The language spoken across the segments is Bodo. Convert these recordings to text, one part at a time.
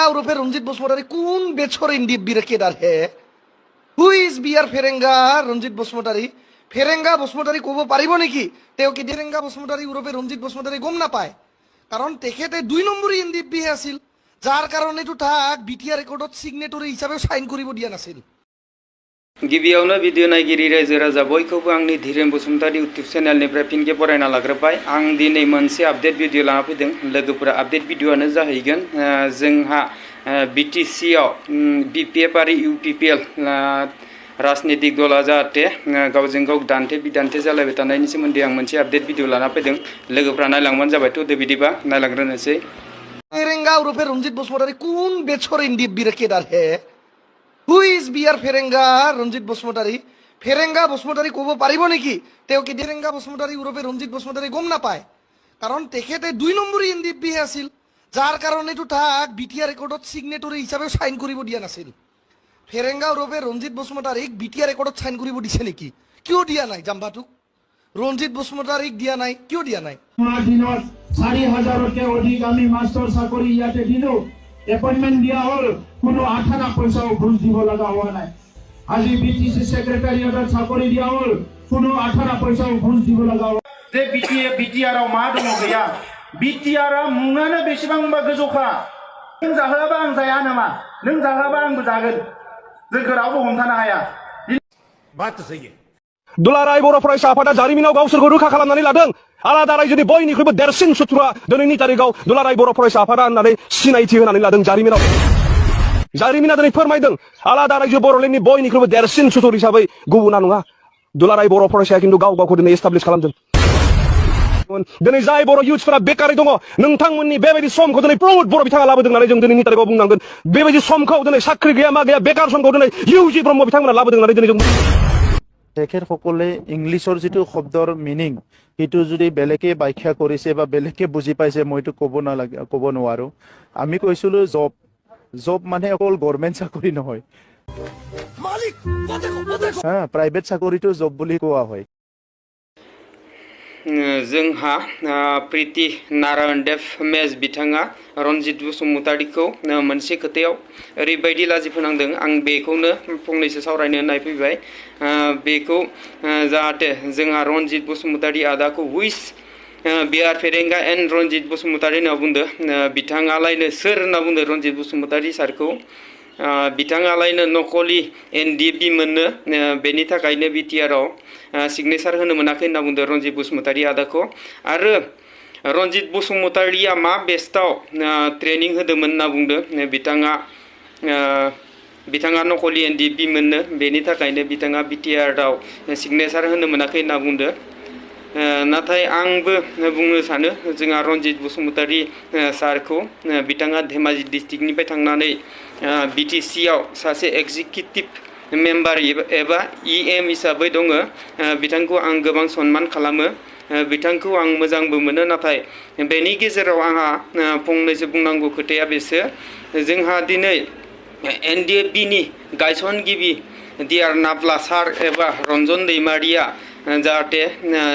Perenga urupe Ranjit Basumatary kun bechor indi birekedar he. Who is BR Perenga Ranjit Basumatary? Perenga Basumatary kobo paribo neki? Teo ki Perenga Basumatary urupe Ranjit Basumatary gom na paয় কারণ তেখেতে 2 নম্বরই এনডিপি আছিল যার কারণে তো তাক বিটিআর রেকর্ডত সিগনেটরি হিসাবে সাইন করিব দিয়া নাছিল गिबियावनो भिडिअ नायगिरि रायजो राजा बयखौबो आंनि धीरेन बसुमतारी इउटुब चेनेलनिफ्राय फिनखे बरायना लाग्रोबाय आं दिनै मोनसे आपडेट भिडिअ लाना फैदों लोगोफोरा आपडेट भिडिअआनो जाहैगोन जोंहा बिटिसिआव बिपिएफ आरो इउपिपिएल राजनीतिक दला जाहाथे गावजों गाव दान्थे बिदान्थे जालायबाय थानायनि सोमोन्दै आं मोनसे आपडेट भिडिअ लाना फैदों लोगोफोरा नायलांबानो जाबाय थ' बिदिबा नायलांग्रोनोसै पेरेंगा उरुफे रंजित बसुमतारी কোন বেছর ইন্দি বিরেকেদার হে Who is BR Perenga Ranjit Basumatary? Perenga Basumatary kobo paribo neki? Teo ki Perenga Basumatary urupe Ranjit Basumatary gom na paয় কারণ তেখেতে 2 নম্বরই এনডিপি আছিল যার কারণে তো তাক বিটিআর রেকর্ডত সিগনেটরি হিসাবে সাইন করিব দিয়া নাছিল Perenga urupe Ranjit Basumatary BTR রেকর্ডত সাইন করিব দিছে নেকি কিয় দিয়া নাই জাম্বাটু Ranjit Basumatary দিয়া নাই কিয় দিয়া নাই দিনত ৪০০০কে অধিক আমি মাস্টার চাকৰি ইয়াতে দিলো এপয়েন্টমেন্ট দিয়া হল কোনো আঠানা পয়সাও ঘুষ দিব লগা হোৱা নাই আজি বিটিসি সেক্রেটারিয়েটৰ চাকৰি দিয়া হল কোনো আঠানা পয়সাও ঘুষ দিব লগা হোৱা যে বিটিআরआव मा दङ गैया बिटिआरआ मुङानो बेसेबांबा गोजौखा नों जाहोआबा आं जाया नामा नों जाहोआबा आंबो जागोन जोंखौ रावबो हमथानो हाया बात सही दुलाराय बर' फरायसा आफादा जारिमिनाव गावसोरखौ रोखा खालामनानै लादों आलादा रायजोनि बयनिख्रुइबो देरसिन सुथुरा दिनैनि तारिखआव दुलाराय बर' फरायसा आफादा होननानै सिनायथि होनानै लादों जारिमिना दिनै फोरमायदों आलादा रायजो बर'लेण्डनि बयनिख्रुइबो देरसिन सुथुर हिसाबै गुबुना नङा दुलाराय बर' फरायसाया खिन्थु गाव गावखौ दिनै एस्टाब्लिश खालामदों दिनै जाय बर' इउथ्सफोरा बेकारै दङ नोंथांमोननि बेबायदि समखौ दिनै प्रमद बर' बिथाङा लाबोदों होननानै जों दिनैनि तारिखआव बुंनांगोन बेबायदि समखौ दिनै साख्रि गैया मा गैया बेकार समखौ दिनै इउजि ब्रह्म बिथांमोना लाबोदों होननानै दिनै जों তেখেতসকলে ইংলিছৰ যিটো শব্দৰ মিনিং সেইটো যদি বেলেগে ব্যাখ্যা কৰিছে বা বেলেগে বুজি পাইছে মইতো ক'ব নোৱাৰো আমি কৈছিলো জব মানে অকল গভৰ্ণমেণ্ট চাকৰি নহয় প্ৰাইভেট চাকৰিটো জব বুলি কোৱা হয় जोंहा प्रीति नारायण देव मेज बिथाङा रनजित बसुमतारीखौ मोनसे खोथायाव ओरैबायदि लाजि फोनांदों आं बेखौनो फंनैसो सावरायनो होननाय फैबाय बेखौ जाहाथे जोंहा रनजित बसुमतारी आदाखौ हुइस बिआर पेरेंगा एन्ड रनजित बसुमतारी होनना बुंदो बिथाङालायनो सोर होनना बुंदो रनजित बसुमतारी सारखौ बिथाङालायनो नकलि एनडिपि मोननो बेनि थाखायनो बिटिआरआव सिगनेचार होनो मोनाखै होनना बुंदो रनजित बसुमतारी आदाखौ आरो रनजित बसुमतारीया मा बेस्टआव ट्रेनिं होदोंमोन होनना बुंदो बिथाङा नकलि एनडिपि मोननो बेनि थाखायनो बिथाङा बिटिआरआव सिगनेचार होनो मोनाखै होनना बुंदो नाथाय आंबो बुंनो सानो जोंहा रनजित बसुमतारी सारखौ बिथाङा धेमाजि डिस्ट्रिक्टनिफ्राय थांनानै बिटिसिआव सासे एक्जिकिउटिभ मेम्बार एबा इएम हिसाबै दङ बिथांखौ आं गोबां सनमान खालामो बिथांखौ आं मोजांबो मोनो नाथाय बेनि गेजेराव आंहा फंनैसो बुंनांगौ खोथाया बेसो जोंहा दिनै एनडिएफबिनि गायसनगिरि डिआर नाब्ला सार एबा रन्जन दैमारिया जाहाथे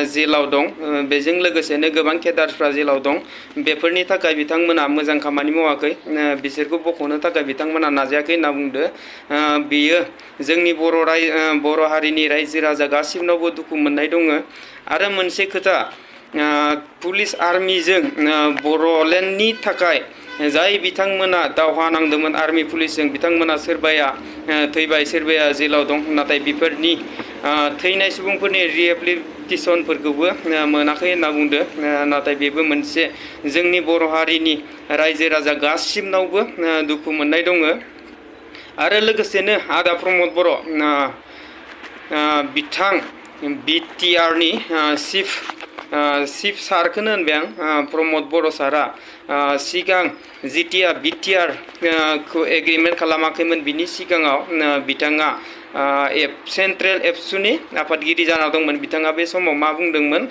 जेलाव दं बेजों लोगोसेनो गोबां केडारफ्रा जेलाव दं बेफोरनि थाखाय बिथांमोना मोजां खामानि मावाखै बिसोरखौ बख'नो थाखाय बिथांमोना नाजायाखै होनना बुंदो बेयो जोंनि बर' हारिनि रायजो राजा गासिबनावबो दुखु मोननाय दङ आरो मोनसे खोथा पुलिस आर्मिजों बर'लेण्डनि थाखाय जाय बिथांमोना दावहा नांदोंमोन आर्मि पुलिसजों बिथांमोना सोरबाया थैबाय सोरबाया जेलाव दं नाथाय बेफोरनि थैनाय सुबुंफोरनि रिहेबिलिटेसनफोरखौबो मोनाखै होनना बुंदो नाथाय बेबो मोनसे जोंनि बर' हारिनि रायजो राजा गासिबनावबो दुखु मोननाय दङ आरो लोगोसेनो आदा प्रमद बर' बिथां बिटिआरनि चिफ सारखौनो होनबाय आं प्रमद बर' सारा सिगां जितिया बिटिआरखौ एग्रिमेन्ट खालामाखैमोन बिनि सिगाङाव बिथाङा सेन्ट्रेल एबसुनि आफादगिरि जाना दंमोन बिथाङा बे समाव मा बुंदोंमोन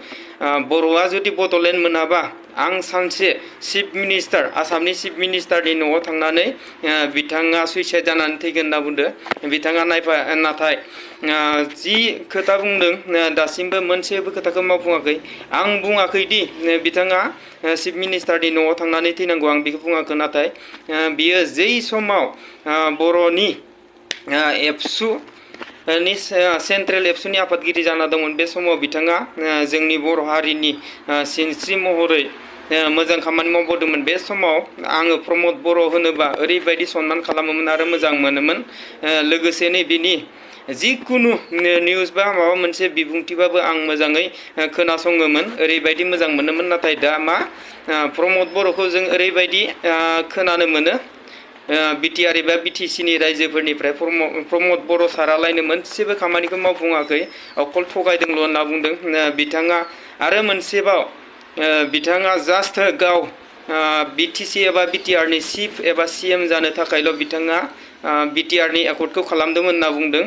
बर'आ जुदि बड'लेण्ड मोनाबा आं सानसे चिफ मिनिस्टार आसामनि चिफ मिनिस्टारनि न'आव थांनानै बिथाङा सुइसाइड जानानै थैगोन होनना बुंदों बिथाङा नाथाय जि खोथा बुंदों दासिमबो मोनसेबो खोथाखौ मावफुङाखै आं बुङाखैदि बिथाङा चिफ मिनिस्टारनि न'आव थांनानै थैनांगौ आं बेखौ बुङाखै नाथाय बियो जै समाव बर'नि एबसु सेन्ट्रेल एबसुनि आफादगिरि जाना दंमोन बे समाव बिथाङा जोंनि बर' हारिनि सिनस्रि महरै मोजां खामानि मावबोदोंमोन बे समाव आङो प्रमद बर' होनोबा ओरैबायदि सनमान खालामोमोन आरो मोजां मोनोमोन लोगोसेनो बिनि जिखुनु निउस बा माबा मोनसे बिबुंथिबाबो आं मोजाङै खोनासङोमोन ओरैबायदि मोजां मोनोमोन नाथाय दा मा प्रमद बर'खौ जों ओरैबायदि खोनानो मोनो बिटिआर एबा बिटिसिनि रायजोफोरनिफ्राय प्रमद बर' सारालायनो मोनसेबो खामानिखौ मावफुङाखै अकल थगायदोंल' होनना बुंदों बिथाङा आरो मोनसेबाव बिथाङा जास्ट गाव बिटिसि एबा बिटिआरनि चिफ एबा सिएम जानो थाखायल' बिथाङा बिटिआरनि एकर्डखौ खालामदोंमोन होनना बुंदों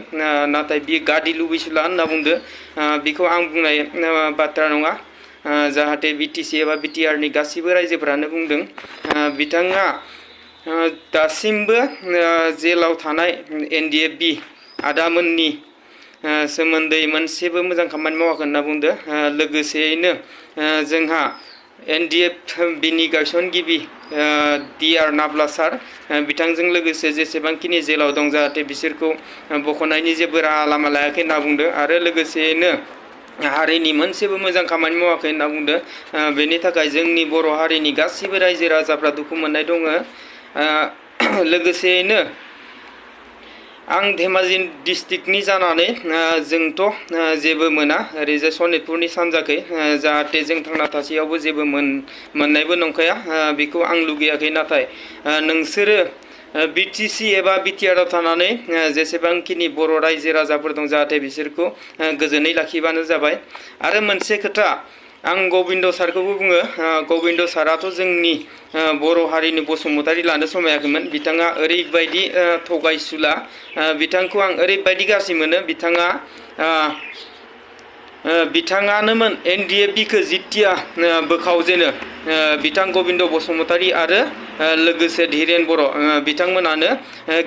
नाथाय बियो गादि लुबैसुला होनना बुंदो बेखौ आं बुंनाय बाथ्रा नङा जाहाथे बिटिसि एबा बिटिआरनि गासिबो रायजोफोरानो बुंदों बिथाङा दासिमबो जेलाव थानाय एनडिएफबि आदामोननि सोमोन्दै मोनसेबो मोजां खामानि मावाखै होनना बुंदो लोगोसेयैनो जोंहा एनडिएफबिनि गायसनगिरि डिआर नाब्ला सार बिथांजों लोगोसे जेसेबांखिनि जेलाव दं जाहाथे बिसोरखौ बख'नायनि जेबो राहा लामा लायाखै होनना बुंदो आरो लोगोसेयैनो हारिनि मोनसेबो मोजां खामानि मावाखै होनना बुंदो बेनि थाखाय जोंनि बर' हारिनि गासिबो रायजो राजाफ्रा दुखु मोननाय दङ लोगोसेयैनो आं धेमाजि डिस्ट्रिक्टनि जानानै जोंथ' जेबो मोना ओरैजाय सनितपुरनि सानजाखै जाहाथे जों थांना थासेयावबो जेबो मोननायबो नंखाया बेखौ आं लुगैयाखै नाथाय नोंसोरो बिटिसि एबा बिटिआरआव थानानै जेसेबांखिनि बर' रायजो राजाफोर दं जाहाथे बिसोरखौ गोजोनै लाखिबानो जाबाय आरो मोनसे खोथा आं गबिन्द सारखौबो बुङो गबिन्द साराथ' जोंनि बर' हारिनि बसुमतारी लानो समायाखैमोन बिथाङा ओरैबायदि थगायसुला बिथांखौ आं ओरैबायदि गाज्रि मोनो बिथाङानोमोन एनडिएफबिखौ जितिया बोखावजेनो बिथां गबिन्द बसुमतारी आरो लोगोसे धीरेन बर' बिथांमोनानो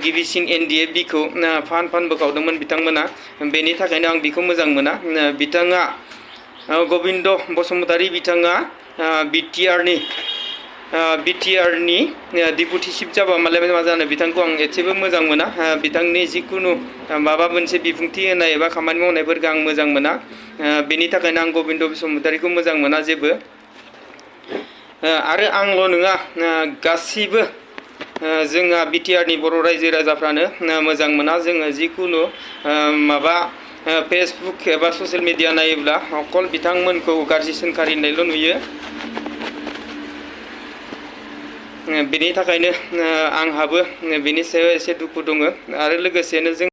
गिबिसिन एनडिएफबिखौ फान बोखावदोंमोन बिथांमोना बेनि थाखायनो आं बिखौ मोजां मोना बिथाङा गबिन्द बसुमतारी बिथाङा बिटिआरनि डिपुटि चिफ जाबा मालाय मा जानो बिथांखौ आं एसेबो मोजां मोना बिथांनि जिखुनु माबा मोनसे बिबुंथि होनाय एबा खामानि मावनायफोरखौ आं मोजां मोना बेनि थाखायनो आं गबिन्द बसुमतारीखौ मोजां मोना जेबो आरो आंल' नङा गासिबो जोंहा बिटिआरनि बर' रायजो राजाफ्रानो मोजां मोना जोङो जिखुनु माबा फेसबुक एबा ससियेल मिडिया नायोब्ला अकल बिथांमोनखौ गाज्रि सोंखारिनायल' नुयो बेनि थाखायनो आंहाबो बेनि सायाव एसे दुखु दङ आरो लोगोसेनो जों